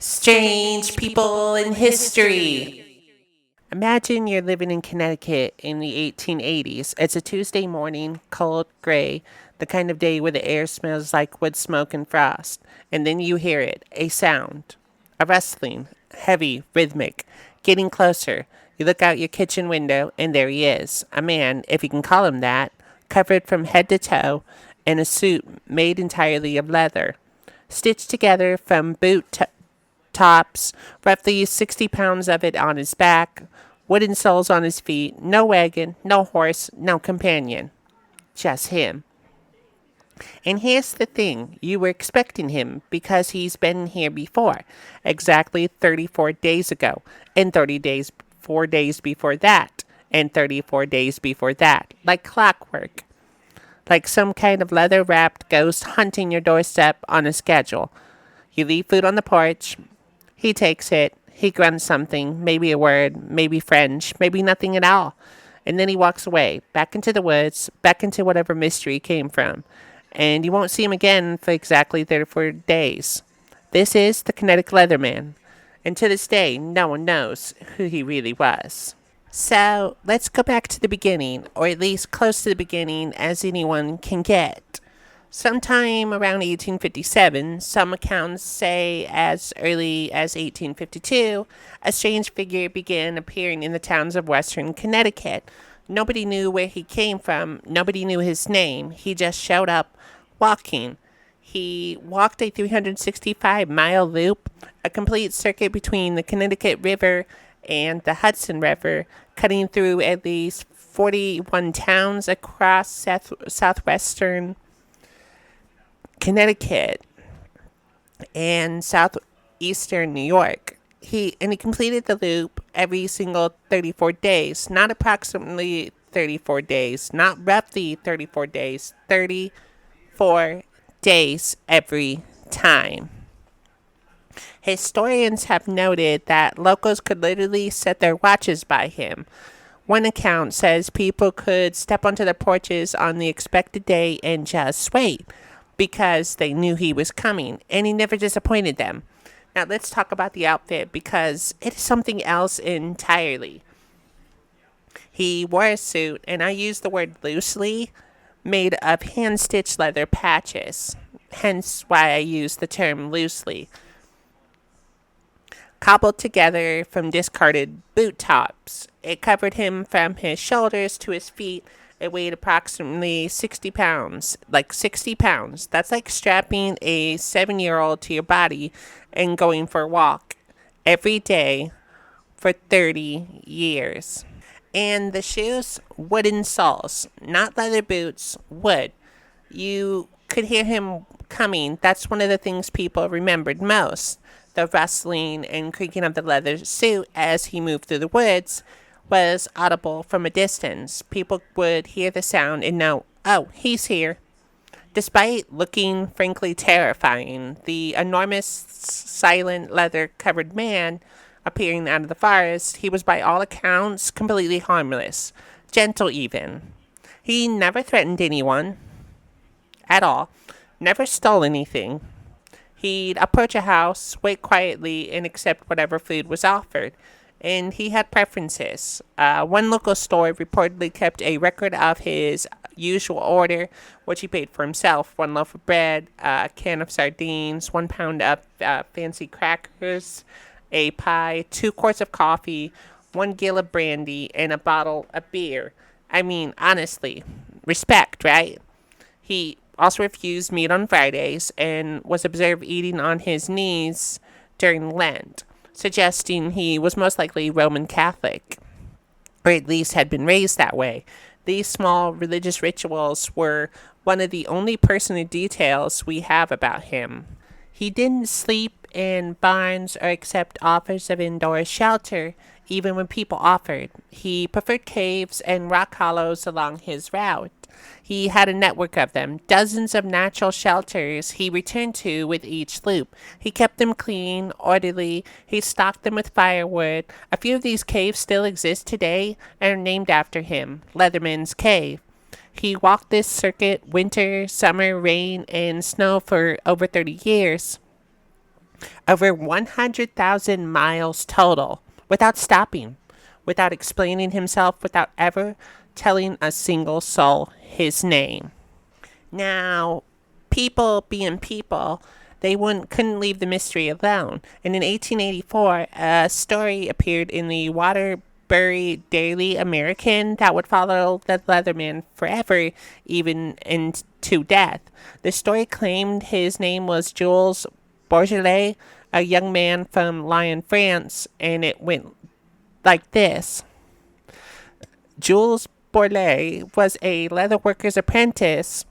Strange people in history. Imagine you're living in Connecticut in the 1880s. It's a Tuesday morning, cold, gray, the kind of day where the air smells like wood smoke and frost. And then you hear it, a sound, a rustling, heavy, rhythmic, getting closer. You look out your kitchen window, and there he is, a man, if you can call him that, covered from head to toe in a suit made entirely of leather, stitched together from tops, roughly 60 pounds of it on his back, wooden soles on his feet, no wagon, no horse, no companion. Just him. And here's the thing, you were expecting him because he's been here before, exactly 34 days ago, and 4 days before that, and 34 days before that, like clockwork, like some kind of leather wrapped ghost hunting your doorstep on a schedule. You leave food on the porch, he takes it. He grunts something, maybe a word, maybe French, maybe nothing at all. And then he walks away, back into the woods, back into whatever mystery he came from. And you won't see him again for exactly 34 days. This is the Kinetic Leatherman. And to this day, no one knows who he really was. So let's go back to the beginning, or at least close to the beginning as anyone can get. Sometime around 1857, some accounts say as early as 1852, a strange figure began appearing in the towns of western Connecticut. Nobody knew where he came from. Nobody knew his name. He just showed up walking. He walked a 365-mile loop, a complete circuit between the Connecticut River and the Hudson River, cutting through at least 41 towns across southwestern Connecticut and southeastern New York. He completed the loop every single 34 days, not approximately 34 days, not roughly 34 days, 34 days every time. Historians have noted that locals could literally set their watches by him. One account says people could step onto their porches on the expected day and just wait, because they knew he was coming, and he never disappointed them. Now let's talk about the outfit, because it is something else entirely. He wore a suit, and I use the word loosely, made of hand-stitched leather patches, hence why I use the term loosely, cobbled together from discarded boot tops. It covered him from his shoulders to his feet. It weighed approximately 60 pounds. Like 60 pounds. That's like strapping a 7-year-old to your body and going for a walk every day for 30 years. And the shoes, wooden soles, not leather boots, wood. You could hear him coming. That's one of the things people remembered most. The rustling and creaking of the leather suit as he moved through the woods was audible from a distance. People would hear the sound and know, oh, he's here. Despite looking frankly terrifying, the enormous, silent, leather-covered man appearing out of the forest, he was by all accounts completely harmless, gentle even. He never threatened anyone at all, never stole anything. He'd approach a house, wait quietly, and accept whatever food was offered. And he had preferences. One local store reportedly kept a record of his usual order, which he paid for himself: 1 loaf of bread, a can of sardines, 1 pound of fancy crackers, a pie, 2 quarts of coffee, 1 gill of brandy, and a bottle of beer. I mean, honestly, respect, right? He also refused meat on Fridays and was observed eating on his knees during Lent, suggesting he was most likely Roman Catholic, or at least had been raised that way. These small religious rituals were one of the only personal details we have about him. He didn't sleep in barns or accept offers of indoor shelter, even when people offered. He preferred caves and rock hollows along his route. He had a network of them, dozens of natural shelters he returned to with each loop. He kept them clean, orderly. He stocked them with firewood. A few of these caves still exist today and are named after him, Leatherman's Cave. He walked this circuit winter, summer, rain, and snow for over 30 years. Over 100,000 miles total, without stopping, without explaining himself, without ever telling a single soul his name. Now, people being people, they couldn't leave the mystery alone. And in 1884, a story appeared in the Waterbury Daily American that would follow the Leatherman forever, even into death. The story claimed his name was Jules Bourgelat, a young man from Lyon, France, and it went like this. Jules Bourgelat was a leather worker's apprentice,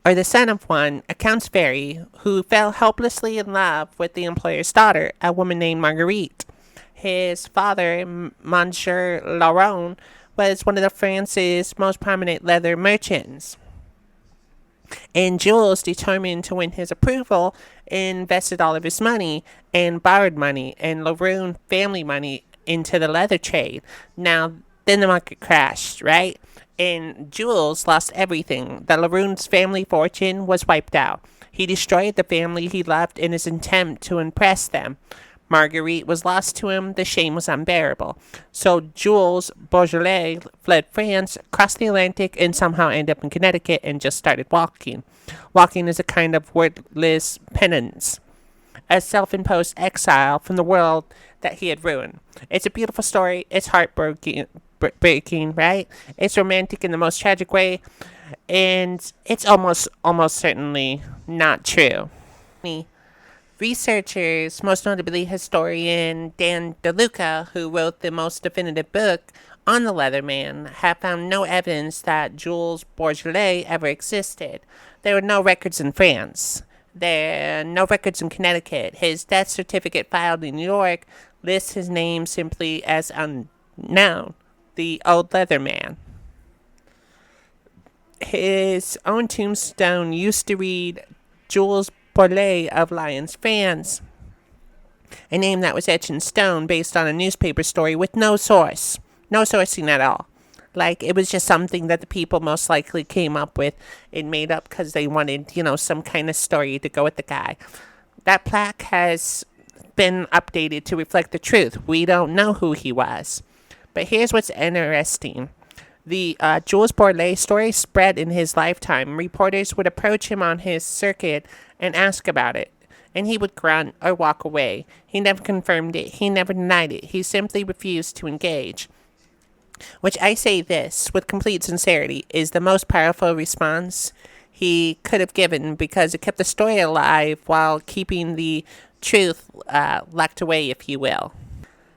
or the son of one, accounts vary, who fell hopelessly in love with the employer's daughter, a woman named Marguerite. His father, Monsieur Laurent, was one of the France's most prominent leather merchants. And Jules, determined to win his approval, invested all of his money and borrowed money and Laurent family money into the leather trade. Now, then the market crashed, right? And Jules lost everything. The Laurent's family fortune was wiped out. He destroyed the family he loved in his attempt to impress them. Marguerite was lost to him. The shame was unbearable. So Jules Bourgelat fled France, crossed the Atlantic, and somehow ended up in Connecticut and just started walking. Walking is a kind of wordless penance, a self-imposed exile from the world that he had ruined. It's a beautiful story. It's heartbreaking, right? It's romantic in the most tragic way, and it's almost certainly not true. Researchers, most notably historian Dan DeLuca, who wrote the most definitive book on the Leatherman, have found no evidence that Jules Bourgelat ever existed. There were no records in France. There are no records in Connecticut. His death certificate filed in New York lists his name simply as unknown, the old Leatherman. His own tombstone used to read Jules Bourgelat of Lyons, France, a name that was etched in stone based on a newspaper story with no sourcing at all. Like, it was just something that the people most likely came up with and made up because they wanted, some kind of story to go with the guy. That plaque has been updated to reflect the truth. We don't know who he was. But here's what's interesting. The Jules Bourgelat story spread in his lifetime. Reporters would approach him on his circuit and ask about it, and he would grunt or walk away. He never confirmed it. He never denied it. He simply refused to engage. Which, I say this with complete sincerity, is the most powerful response he could have given, because it kept the story alive while keeping the truth locked away, if you will.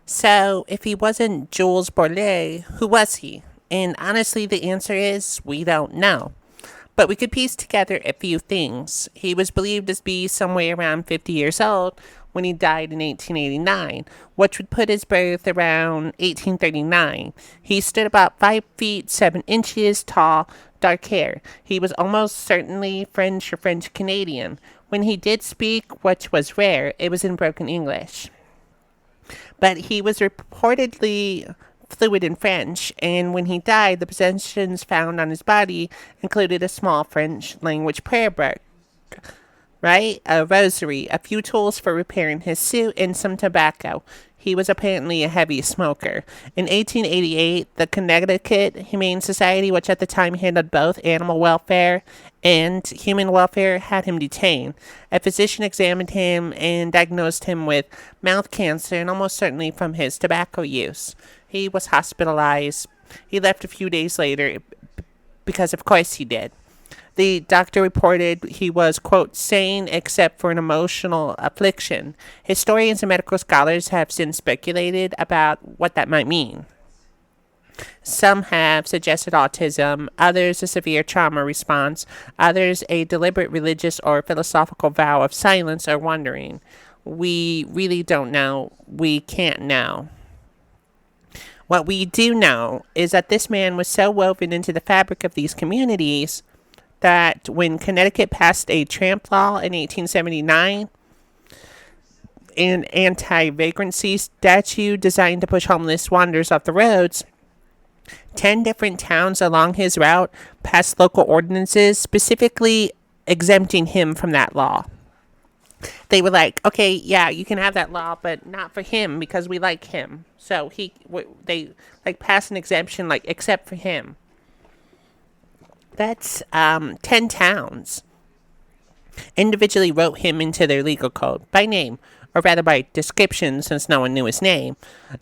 So, if he wasn't Jules Bourgelat, who was he? And honestly, the answer is, we don't know. But we could piece together a few things. He was believed to be somewhere around 50 years old when he died in 1889, which would put his birth around 1839. He stood about 5 feet 7 inches tall, dark hair. He was almost certainly French or French-Canadian. When he did speak, which was rare, it was in broken English. But he was reportedly fluent in French, and when he died, the possessions found on his body included a small French language prayer book, right? A rosary, a few tools for repairing his suit, and some tobacco. He was apparently a heavy smoker. In 1888, the Connecticut Humane Society, which at the time handled both animal welfare and human welfare, had him detained. A physician examined him and diagnosed him with mouth cancer, and almost certainly from his tobacco use. He was hospitalized. He left a few days later because, of course, he did. The doctor reported he was, quote, sane except for an emotional affliction. Historians and medical scholars have since speculated about what that might mean. Some have suggested autism, others a severe trauma response, others a deliberate religious or philosophical vow of silence or wondering. We really don't know. We can't know. What we do know is that this man was so woven into the fabric of these communities that when Connecticut passed a tramp law in 1879, an anti-vagrancy statute designed to push homeless wanderers off the roads, 10 different towns along his route passed local ordinances specifically exempting him from that law. They were like, okay, yeah, you can have that law, but not for him because we like him. So they like passed an exemption, like except for him. That's 10 towns individually wrote him into their legal code by name, or rather by description since no one knew his name.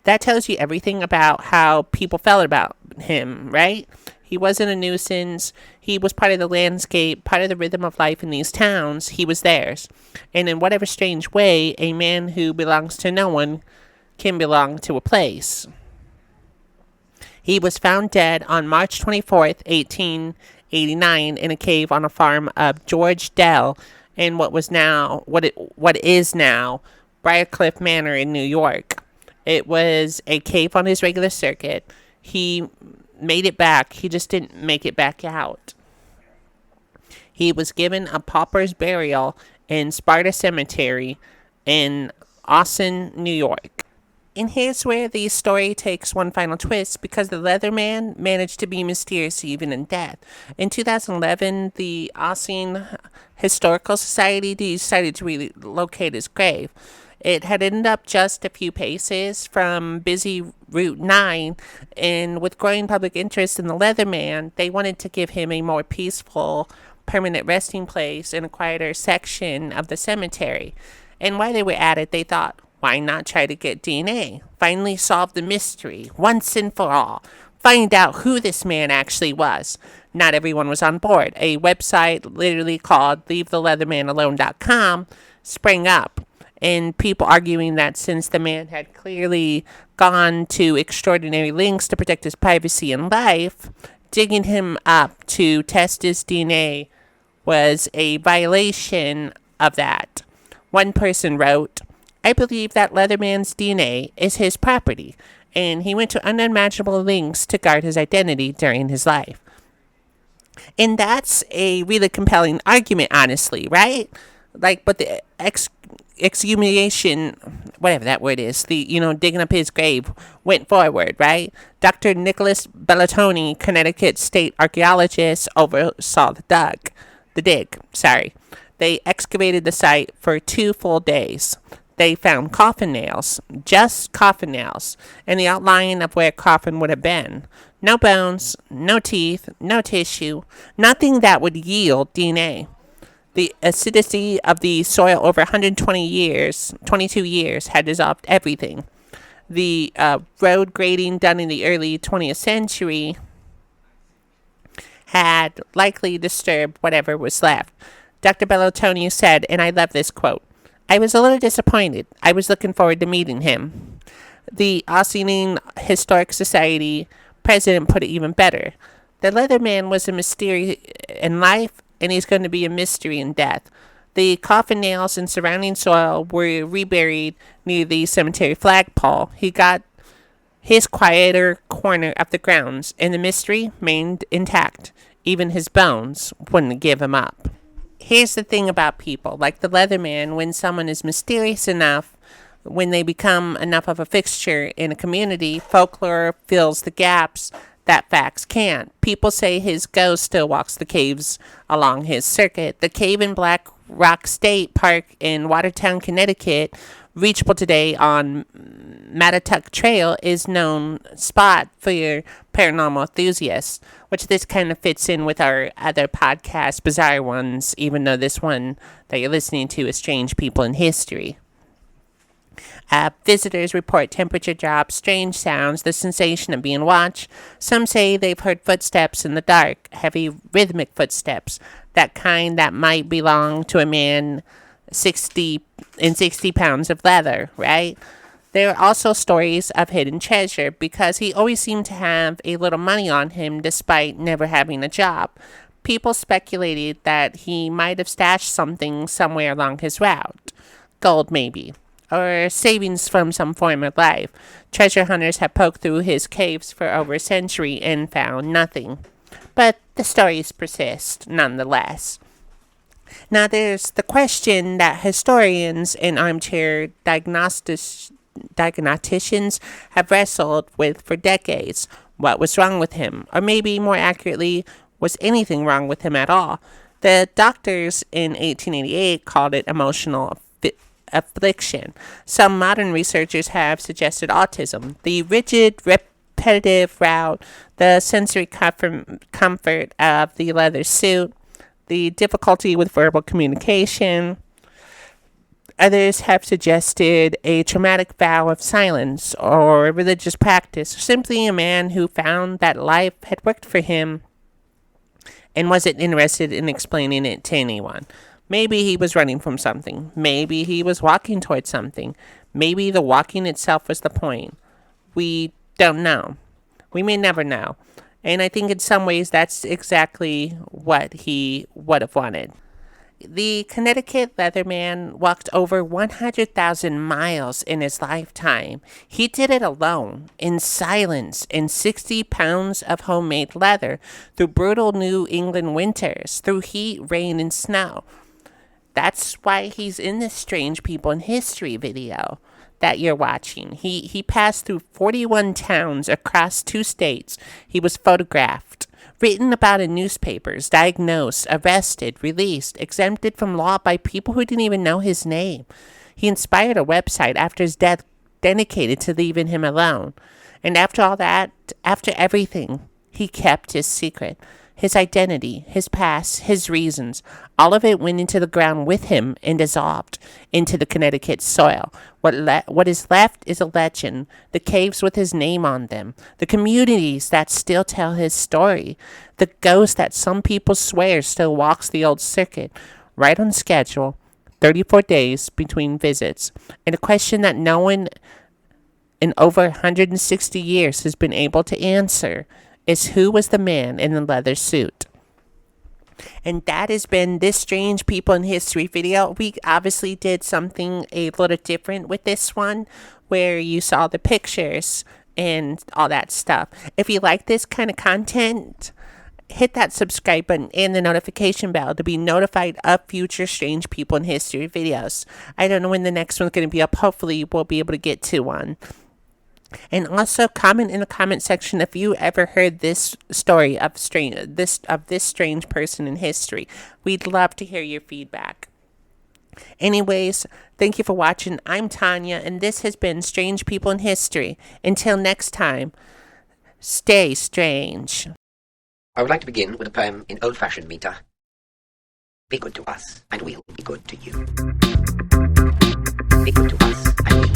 That tells you everything about how people felt about him, right? He wasn't a nuisance. He was part of the landscape, part of the rhythm of life in these towns. He was theirs. And in whatever strange way, a man who belongs to no one can belong to a place. He was found dead on March 24th, 1889, in a cave on a farm of George Dell in what is now Briarcliff Manor in New York. It was a cave on his regular circuit. He made it back. He just didn't make it back out. He was given a pauper's burial in Sparta Cemetery in Austin, New York. And here's where the story takes one final twist because the Leatherman managed to be mysterious even in death. In 2011, the Austin Historical Society decided to relocate his grave. It had ended up just a few paces from busy Route 9, and with growing public interest in the Leatherman, they wanted to give him a more peaceful, permanent resting place in a quieter section of the cemetery. And while they were at it, they thought, why not try to get DNA? Finally solve the mystery, once and for all. Find out who this man actually was. Not everyone was on board. A website literally called LeaveTheLeathermanAlone.com sprang up, and people arguing that since the man had clearly gone to extraordinary lengths to protect his privacy and life, digging him up to test his DNA was a violation of that. One person wrote, I believe that Leatherman's DNA is his property, and he went to unimaginable lengths to guard his identity during his life. And that's a really compelling argument, honestly, right? Like, but the exhumation, whatever that word is, digging up his grave went forward, right? Dr. Nicholas Bellatoni, Connecticut state archaeologist, oversaw the dig. They excavated the site for 2 full days. They found coffin nails, just coffin nails, and the outline of where a coffin would have been. No bones, no teeth, no tissue, nothing that would yield DNA. The acidity of the soil over 22 years, had dissolved everything. The road grading done in the early 20th century had likely disturbed whatever was left. Dr. Bellatoni said, and I love this quote, I was a little disappointed. I was looking forward to meeting him. The Austin Historic Society president put it even better. The Leatherman was a mystery in life, and he's going to be a mystery in death. The coffin nails and surrounding soil were reburied near the cemetery flagpole. He got his quieter corner of the grounds, and the mystery remained intact. Even his bones wouldn't give him up. Here's the thing about people, like the Leatherman, when someone is mysterious enough, when they become enough of a fixture in a community, folklore fills the gaps that facts can't. People say his ghost still walks the caves along his circuit. The cave in Black Rock State Park in Watertown, Connecticut, reachable today on Mattatuck Trail, is known spot for your paranormal enthusiasts, which this kind of fits in with our other podcast, Bizarre Ones, even though this one that you're listening to is Strange People in History. Visitors report temperature drops, strange sounds, the sensation of being watched. Some say they've heard footsteps in the dark, heavy rhythmic footsteps, that kind that might belong to a man 60 pounds of leather, right? There are also stories of hidden treasure because he always seemed to have a little money on him despite never having a job. People speculated that he might have stashed something somewhere along his route. Gold, maybe. Or savings from some former life. Treasure hunters have poked through his caves for over a century and found nothing. But the stories persist, nonetheless. Now, there's the question that historians and armchair diagnosticians have wrestled with for decades. What was wrong with him? Or maybe, more accurately, was anything wrong with him at all? The doctors in 1888 called it emotional affliction. Some modern researchers have suggested autism. The rigid, repetitive route, the sensory comfort of the leather suit, the difficulty with verbal communication. Others have suggested a traumatic vow of silence or a religious practice, or simply a man who found that life had worked for him and wasn't interested in explaining it to anyone. Maybe he was running from something. Maybe he was walking towards something. Maybe the walking itself was the point. We don't know. We may never know. And I think in some ways that's exactly what he would have wanted. The Connecticut Leatherman walked over 100,000 miles in his lifetime. He did it alone, in silence, in 60 pounds of homemade leather, through brutal New England winters, through heat, rain, and snow. That's why he's in this Strange People in History video that you're watching. He passed through 41 towns across 2 states. He was photographed, written about in newspapers, diagnosed, arrested, released, exempted from law by people who didn't even know his name. He inspired a website after his death dedicated to leaving him alone. And after all that, after everything, he kept his secret. His identity, his past, his reasons, all of it went into the ground with him and dissolved into the Connecticut soil. What is left is a legend, the caves with his name on them, the communities that still tell his story, the ghost that some people swear still walks the old circuit, right on schedule, 34 days between visits, and a question that no one in over 160 years has been able to answer is who was the man in the leather suit. And that has been this Strange People in History video. We obviously did something a little different with this one, where you saw the pictures and all that stuff. If you like this kind of content, hit that subscribe button and the notification bell to be notified of future Strange People in History videos. I don't know when the next one's going to be up. Hopefully we'll be able to get to one. And also comment in the comment section if you ever heard this story of this strange person in history. We'd love to hear your feedback. Anyways, thank you for watching. I'm Tonya, and this has been Strange People in History. Until next time, stay strange. I would like to begin with a poem in old-fashioned meter. Be good to us, and we'll be good to you. Be good to us, and we'll